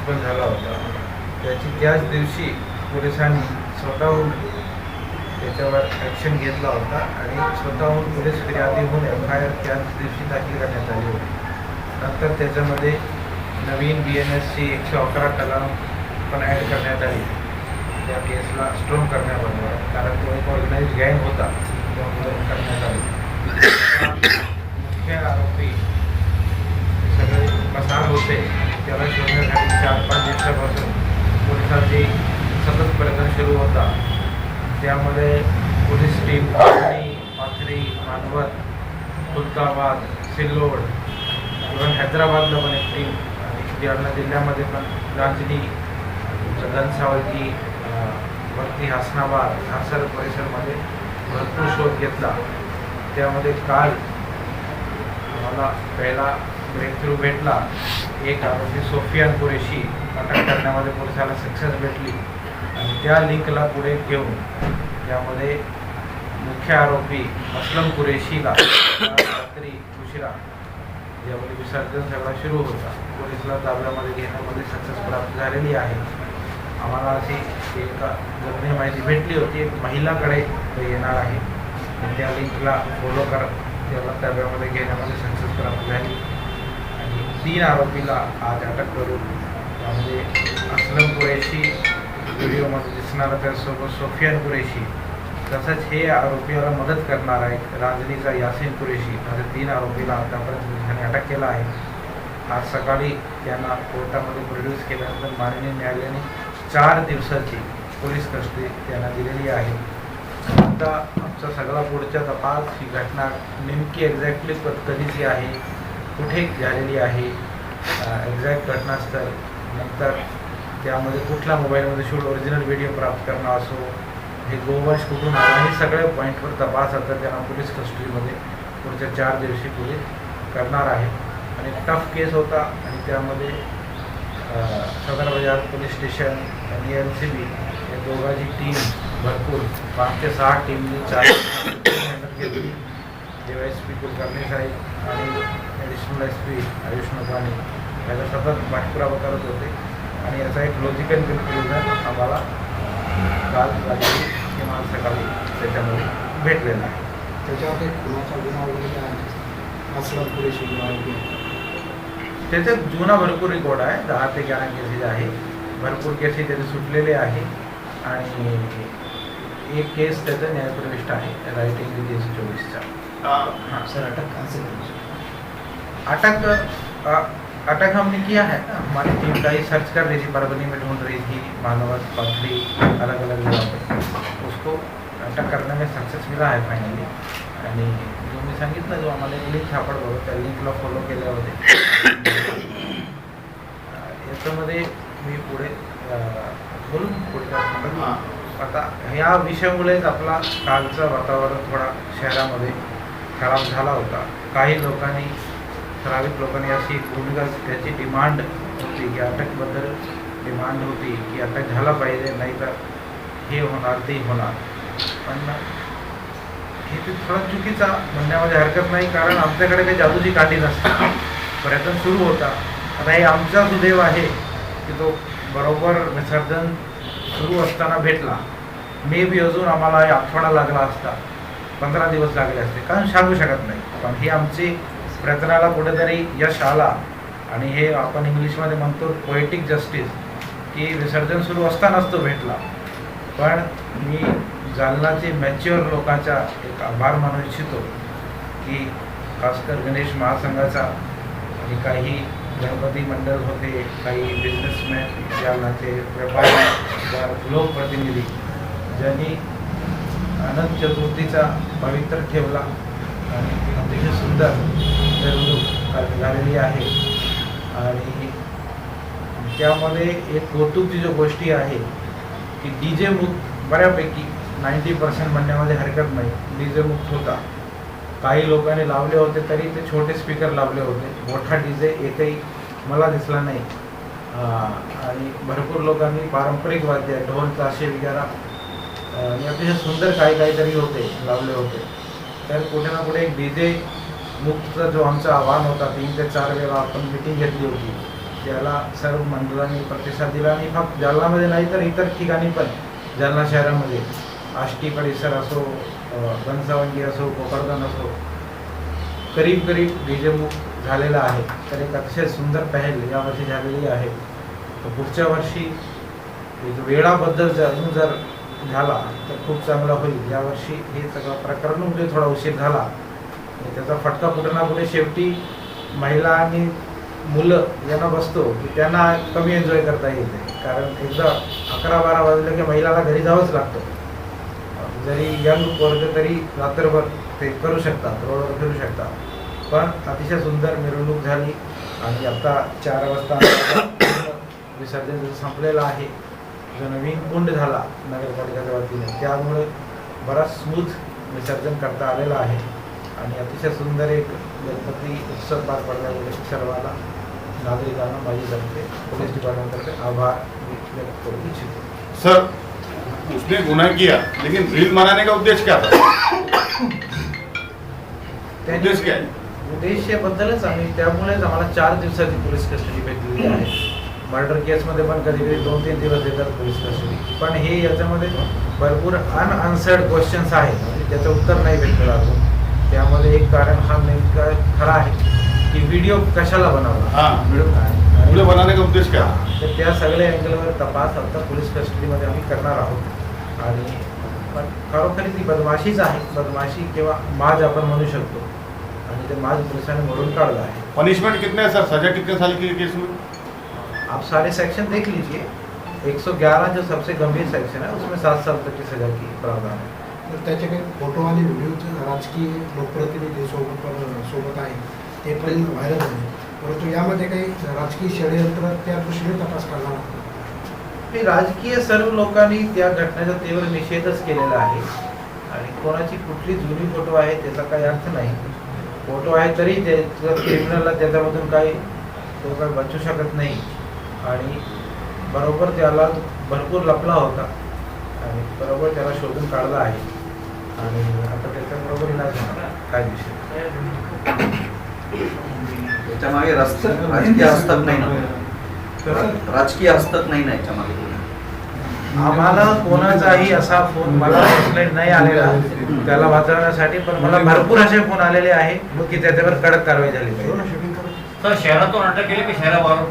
पण झाला होता, त्याची त्याच दिवशी पोलिसांनी स्वतःहून त्याच्यावर ॲक्शन घेतला होता आणि स्वतःहून पोलीस फिर्यादी होऊन FIR त्याच दिवशी दाखल करण्यात आली होती. नंतर त्याच्यामध्ये नवीन BNSची 111 कलम पण ॲड करण्यात आली त्या केसला स्ट्रॉंग करण्याबरोबर, कारण तो एक ऑर्गनाइज गँग होता त्यामुळे करण्यात आली. मुख्य आरोपी सगळे पसार होते, त्याला शोधण्यासाठी 4-5 दिवसापासून पोलिसांची सतत प्रयत्न सुरू होता. त्यामध्ये police team Pathri, Manwat, Khuldabad, Sillod, even हैदराबादला पण एक टीम आणि जालना जिल्ह्यामध्ये पण रांजणी, घनसावळगी, वरती हसनाबाद हा सर्व परिसरमध्ये भरपूर शोध घेतला. त्यामध्ये काल आम्हाला पहिला ब्रेक थ्रू भेटला. एक आरोपी सोफियान कुरेशी अटक करण्यामध्ये पोलिसाला सक्सेस भेटली आणि त्या लिंकला पुढे घेऊन त्यामध्ये मुख्य आरोपी असलम कुरेशीला रात्री उशिरा ज्यामध्ये विसर्जन सगळा सुरू होता पोलिसला ताब्यामध्ये घेण्यामध्ये सक्सेस प्राप्त झालेली आहे. आम्हाला अशी एक जमीन माहिती भेटली होती, एक महिलाकडे येणार आहे, त्या लिंकला फॉलो करत त्याला ताब्यामध्ये घेण्यामध्ये सक्सेस प्राप्त झाली आणि 3 आरोपीला आज अटक करून त्यामध्ये असलम कुरेशी व्हिडिओमध्ये दिसणारा, त्यासोबत सोफियान कुरेशी, तसंच हे आरोपीला मदत करणार आहे रांजणीचा यासीन कुरेशी, असे 3 आरोपीला आतापर्यंत पोलिसांनी अटक केला आहे. आज सकाळी त्यांना कोर्टामध्ये प्रोड्यूस केल्यानंतर माननीय न्यायालयाने 4 दिवसाची पोलीस कस्टडी त्यांना दिलेली आहे. आता आमचा सगळा पुढचा तपास ही घटना नेमकी एक्झॅक्टली कधीची आहे, कुठे झालेली आहे, एक्झॅक्ट घटनास्थळ, नंतर त्यामध्ये कुठल्या मोबाईलमध्ये शूट ओरिजिनल व्हिडिओ प्राप्त करणं असो, हे गोवंश कुठून आला, हे सगळ्या पॉईंटवर तपास आता त्यांना पोलीस कस्टडीमध्ये पुढच्या 4 दिवशी पोलीस करणार आहे. आणि टफ केस होता आणि त्यामध्ये सदर बाजार पोलीस स्टेशन आणि LCB या दोघांची टीम भरपूर 5 ते 6 टीमनी 4 मेहनत घेतली. DYSP कुलकर्णी साहेब आणि ॲडिशनल SP आयुष नोकानी याचा सतत पाठपुरावा करत होते आणि याचा एक लॉजिकल कन्क्लुजन आम्हाला काल रात्री किंवा सकाळी त्याच्यामध्ये भेटलेला आहे. त्याच्यावर एक खुनाचा गुन्हा वगैरे आहे, असलम कुरेशी त्याच्यात जुना भरपूर रेकॉर्ड आहे, 10 ते 11 केसेस आहे, भरपूर केसेस त्याचे सुटलेले आहे आणि एक केस त्याचा न्यायप्रविष्ट आहे राइटिंग 324चा. हाँ सर, अटक कहाँ से करी? अटक हमने किया है, हमारी टीम का ही सर्च कर रही थी, परभनी में ढूंढ रही थी, मानवत, पाथरी, अलग अलग जगह पर उसको अटक करने में सक्सेस मिला आहे फायनली. आणि जो मी सांगितलं, जो आम्हाला एक लिंक सापडलं त्या लिंकला फॉलो केल्या होते. याच्यामध्ये मी पुढे बोलून पुढे आता ह्या विषयामुळेच आपला कालचं वातावरण थोडा शहरामध्ये खराब झाला होता. काही लोकांनी, ठराविक लोकांनी अशी भूमिका, त्याची डिमांड होती की अटकबद्दल डिमांड होती की अटक झाला पाहिजे, नाही तर हे होणार ते होणार. पण हे ते थोडा चुकीचा म्हणण्यामध्ये हरकत नाही, कारण आमच्याकडे काही जादूची काठी नसते. प्रयत्न सुरू होता. आता हे आमचा सुदैव आहे की तो बरोबर विसर्जन सुरू असताना भेटला. मे बी अजून आम्हाला आठवडा लागला असता, 15 दिवस लागले असते, कारण सांगू शकत नाही. पण हे आमची प्रयत्नाला कुठेतरी यश आला आणि हे आपण इंग्लिशमध्ये म्हणतो पोएटिक जस्टिस, की विसर्जन सुरू असतानाच तो भेटला. पण मी जालनाचे मॅच्युअर लोकांचा एक आभार मानू इच्छितो की खासकर गणेश महासंघाचा आणि काही गणपती मंडळ होते, काही बिझनेसमॅन, जालनाचे व्यापारी, लोकप्रतिनिधी ज्यांनी अनंत चतुर्थीचा पवित्र ठेवला आणि अतिशय सुंदर मिरवणूक झालेली आहे. आणि त्यामध्ये एक कौतुकची जो गोष्टी आहे की DJ मुक्त बऱ्यापैकी 90% म्हणण्यामध्ये हरकत नाही, DJ मुक्त होता. काही लोकांनी लावले होते तरी ते छोटे स्पीकर लावले होते, मोठा DJ एकही मला दिसला नाही. आणि भरपूर लोकांनी पारंपरिक वाद्य, ढोल, ताशे वगैरे आणि अतिशय सुंदर काहीतरी होते लावले होते. तर कुठे ना कुठे एक DJ मुक्तचा जो आमचा आव्हान होता, 3 ते 4 वेळा आपण मिटिंग घेतली होती, त्याला सर्व मंडळांनी प्रतिसाद दिला आणि फक्त जालनामध्ये नाही तर इतर ठिकाणी पण जालना शहरामध्ये आष्टी परिसर असो, बनसावंगी असो, कोकरगान असो, करीब डीजेमुक्त झालेला आहे. तर एक अतिशय सुंदर पहल यावर्षी झालेली आहे. तर पुढच्या वर्षी वेळाबद्दल जर झाला तर खूप चांगला होईल. यावर्षी हे सगळं प्रकरण म्हणजे थोडा उशीर झाला आणि त्याचा फटका कुठे ना कुठे शेवटी महिला आणि मुलं यांना बसतो की त्यांना कमी एन्जॉय करता येते. कारण एकदा 11-12 वाजले की महिलाला घरी जावंच लागतं. जरी यंग वर्ग तरी रात्रभर ते करू शकतात, रोडवर फिरू शकतात. पण अतिशय सुंदर मिरवणूक झाली आणि आता 4 वाजता विसर्जन संपलेलं आहे. जो नवीन कुंड झाला नगरपालिकेच्या वतीने त्यामुळे बराच स्मूथ विसर्जन करता आलेलं आहे आणि अतिशय सुंदर एक गणपती उत्सव पार पडला. सर्वांना नागरिकांना माझ्यातर्फे पोलीस डिपार्टमेंटतर्फे आभार व्यक्त करू इच्छितो. सर, उसने गुनाह किया लेकिन रील बनाने का उद्देश्य क्या था? उद्देश्य क्या है? उद्देशाबद्दलच आम्ही त्यामुळेच आम्हाला 4 दिवसाची पोलीस कस्टडी भेटलेली आहे. मर्डर केसमध्ये पण कधी 2-3 दिवस देतात पोलीस कस्टडी. पण हे याच्यामध्ये भरपूर अनआन्सर्ड क्वेश्चन्स आहेत म्हणजे त्याचं उत्तर नाही भेटलं अजून. त्यामध्ये एक कारण हा नेमका खरा आहे की व्हिडिओ कशाला बनवला, हाँ, व्हिडिओ वीडियो बनाने का उद्देश्य क्या? तर त्या सगळ्या अँगलवर तपास आता पोलीस कस्टडीमध्ये आम्ही करणार आहोत. आणि पण खरोखरी ती बदमाशीच आहे. बदमाशी किंवा माज आपण म्हणू शकतो आणि ते माज पोलिसांनी मोडून काढलं आहे. पनिशमेंट कितने है सर? सजा कितने साल की केस में? आप सारे सेक्शन देख लीजिए. 111 जो सबसे गंभीर सेक्शन है उसमें 7 साल तक की सजा की प्रावधान है. तर त्याचे काही फोटो आणि व्हिडिओ राजकीय लोकप्रतिनिधी सोबत आहे ते पण व्हायरल झाले. परंतु यामध्ये काही राजकीय षडयंत्र त्या दृष्टीने तपास करणार आहे. हे राजकीय सर्व लोकांनी त्या घटनेचा तीव्र निषेधच केलेला आहे आणि कोणाची कुठली जुनी फोटो आहे त्याचा काही अर्थ नाही. फोटो आहे तरी त्याचं क्रिमिनलला त्याच्यामधून काही तो काही बचू शकत नाही आणि बरोबर त्याला भरपूर लपला होता आणि बरोबर त्याला शोधून काढला आहे आणि आता त्याच्याबरोबर इलाज होणार काय विषय. त्याच्यामागे राजकीय हस्तक नाही ना? राजकीय हस्तक नाही ना याच्यामागे? आम्हाला कोणाचाही असा फोन मला पर्सनली नाही आलेला त्याला वाचवण्यासाठी. पण मला भरपूर असे फोन आलेले आहे की त्याच्यावर कडक कारवाई झाली पाहिजे. तर शहरातून अटक केली की शहराबाहेरून?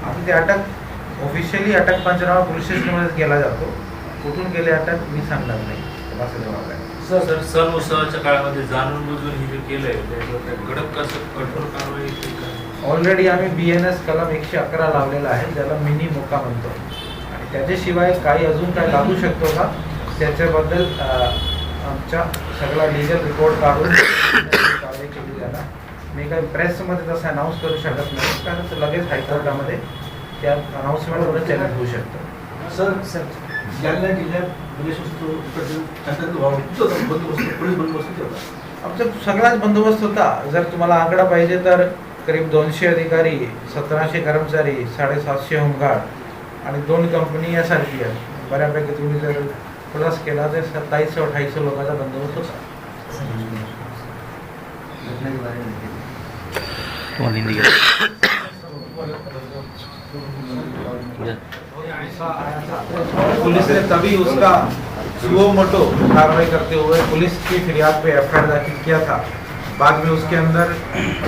आपण ते अटक ऑफिशियली अटक पंचनामा पोलीस स्टेशनमध्येच केला जातो. कुठून केले अटक मी सांगणार नाही. असं जबाब आहे. सर सण उत्सवाच्या काळामध्ये जाणून बुजून हे जे केलंय त्याच्यावर कडक कसं कठोर कारवाई केली का? ऑलरेडी आम्ही BNS कलम 111 लावलेला आहे ज्याला मिनी मोका म्हणतो आणि त्याच्याशिवाय काही अजून काय लागू शकतो का त्याच्याबद्दल आमचा सगळा लिगल रिपोर्ट काढून कारवाई केली जाणार. मी काही प्रेसमध्ये तसं अनाऊन्स करू शकत नाही कारण लगेच हायकोर्टामध्ये त्या अनाऊन्समेंटवर चॅलेंज होऊ शकतं. सर जालना जिल्ह्यात आमचा सगळाच बंदोबस्त होता. जर तुम्हाला आकडा पाहिजे तर करीब 200 अधिकारी, 1700 कर्मचारी, 750 होमगार्ड आणि 2 कंपनी यासारखी आहेत. बऱ्यापैकी तुम्ही जर प्लस केला तर 2700-2800 लोकांचा बंदोबस्त होता. पुलिस ने तभी उसका सुओ मोटो कार्रवाई करते हुए पुलिस की फरियाद पे एफआईआर दाखिल किया था. बाद में उसके अंदर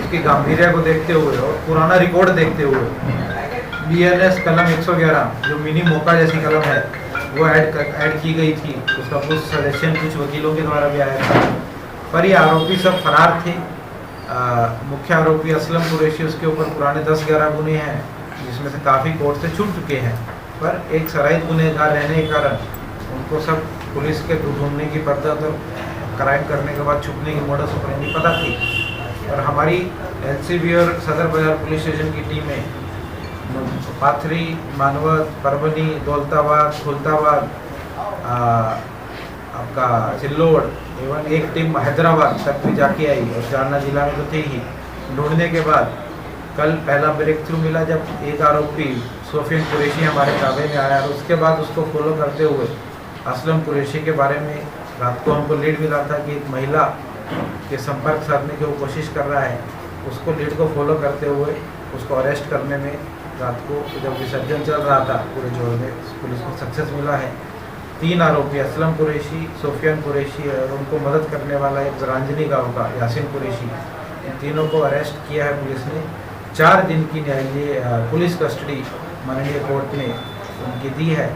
उसकी गंभीरता को देखते हुए और पुराना रिकॉर्ड देखते हुए BNS कलम 111 जो मिनी मोका जैसी कलम है वो ऐड की गई थी. उसका कुछ सजेशन कुछ वकीलों के द्वारा भी आया था. पर ये आरोपी सब फरार थे. मुख्य आरोपी असलम कुरैशी उसके ऊपर पुराने 10-11 गुने हैं जिसमें से काफ़ी कोर्ट से छूट चुके हैं. पर एक सराइत गुनहगार रहने के कारण उनको सब पुलिस के ढूंढने की पद्धत और क्राइम करने के बाद छुपने की मोडस ऑपरेंडी पता थी. और हमारी LCB और सदर बाजार पुलिस स्टेशन की टीमें पाथरी, मानवत, परभनी, दौलताबाद, खुलताबाद, आपका चिल्लोड़ एवं एक टीम हैदराबाद तक भी जाके आई और जालना जिला में तो थे ही. ढूंढने के बाद कल पहला ब्रेक थ्रू मिला जब एक आरोपी सोफियन कुरैशी हमारे ताबे में आया और उसके बाद उसको फॉलो करते हुए असलम कुरैशी के बारे में रात को हमको लीड मिला था कि एक महिला के संपर्क साधने की वो कोशिश कर रहा है. उसको लीड को फॉलो करते हुए उसको अरेस्ट करने में रात को जब विसर्जन चल रहा था पूरे जोर में पुलिस को सक्सेस मिला है। 3 आरोपी असलम कुरैशी, सोफियान कुरैशी और उनको मदद करने वाला एक जरांजनी गांव का यासिन कुरैशी, इन तीनों को अरेस्ट किया है पुलिस ने। 4 दिन की न्यायिक पुलिस कस्टडी माननीय कोर्ट ने उनकी दी है।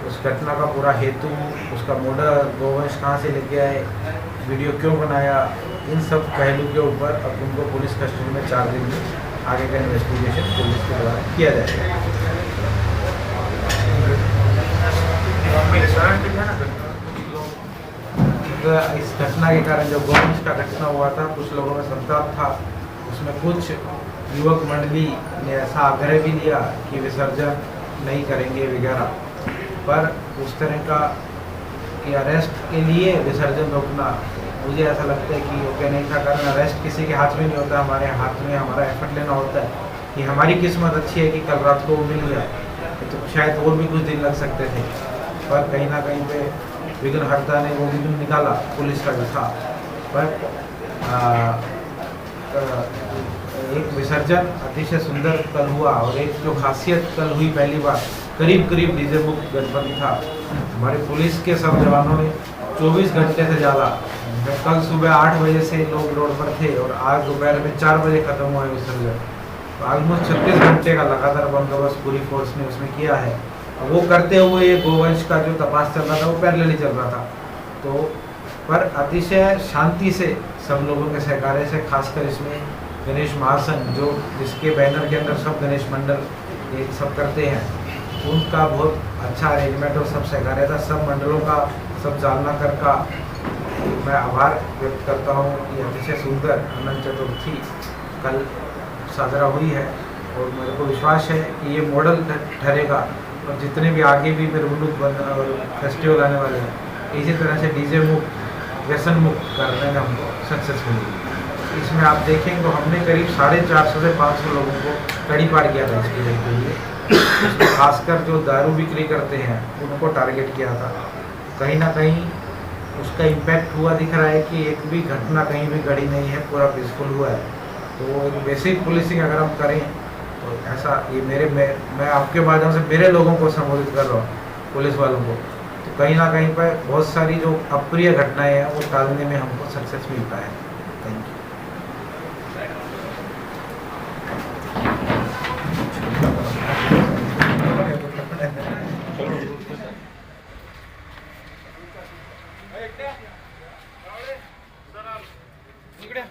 उस घटना का पूरा हेतु, उसका मोडर, गोवंश कहाँ से लेके आए, वीडियो क्यों बनाया, इन सब पहलू के ऊपर अब उनको पुलिस कस्टडी में 4 दिन में आगे का इन्वेस्टिगेशन पुलिस के द्वारा किया जाएगा। इस घटना के कारण जो गोवंश का घटना हुआ था, कुछ लोगों में संताप था। उसमें कुछ युवक मंडली ने ऐसा आग्रह भी लिया कि विसर्जन नहीं करेंगे वगैरह, पर उस तरह का कि अरेस्ट के लिए विसर्जन रोकना, मुझे ऐसा लगता है कि योग्य नहीं था। कारण अरेस्ट किसी के हाथ में नहीं होता, हमारे हाथ में हमारा एफर्ट लेना होता है कि हमारी किस्मत अच्छी है कि कल रात को वो मिल गया, तो शायद और भी कुछ दिन लग सकते थे, पर कहीं ना कहीं पे विघ्नहर्ता ने वो विघ्न निकाला पुलिस का जो था। पर एक विसर्जन अतिशय सुंदर कल हुआ और एक जो खासियत कल हुई पहली बार, करीब करीब डीजे मुक्त गणपति था। हमारे पुलिस के सब जवानों ने 24 घंटे से ज़्यादा, कल सुबह 8 बजे से लोग रोड पर थे और आज दोपहर में 4 बजे ख़त्म हुआ है विसर्जन। तो ऑलमोस्ट 36 घंटे का लगातार बंदोबस्त पूरी फोर्स ने उसमें किया है। और वो करते हुए ये गोवंश का जो तपास चल रहा था वो पैरेलली चल रहा था। तो पर अतिशय शांति से सब लोगों के सहकार्य से, खासकर इसमें गणेश महासंघ जो जिसके बैनर के अंदर सब गणेश मंडल ये सब करते हैं, उनका बहुत अच्छा अरेंजमेंट और सब सहकार्य था। सब मंडलों का, सब जालना कर का मैं आभार व्यक्त करता हूँ कि अतिशय सुंदर अनंत चतुर्थी कल साजरा हुई है और मेरे को विश्वास है कि ये मॉडल ठहरेगा और जितने भी आगे भी मेरे मुल्क और फेस्टिवल आने वाले हैं, इसी तरह से डीजे मुक्त, व्यसन मुक्त करने में हमको सक्सेस मिली। इसमें आप देखेंगे तो हमने करीब 450 से 500 लोगों को कड़ी पार किया था इसके लिए। इसमें खासकर जो दारू बिक्री करते हैं उनको टारगेट किया था। कहीं ना कहीं उसका इम्पैक्ट हुआ दिख रहा है कि एक भी घटना कहीं भी घड़ी नहीं है, पूरा पीसफुल हुआ है। तो एक बेसिक पुलिसिंग अगर हम करें तो ऐसा ये मैं आपके माध्यम से मेरे लोगों को संबोधित कर रहा हूँ, पुलिस वालों को, तो कहीं ना कहीं पर बहुत सारी जो अप्रिय घटनाएं हैं वो टालने में हमको सक्सेस मिलता है। Thank you. इकडे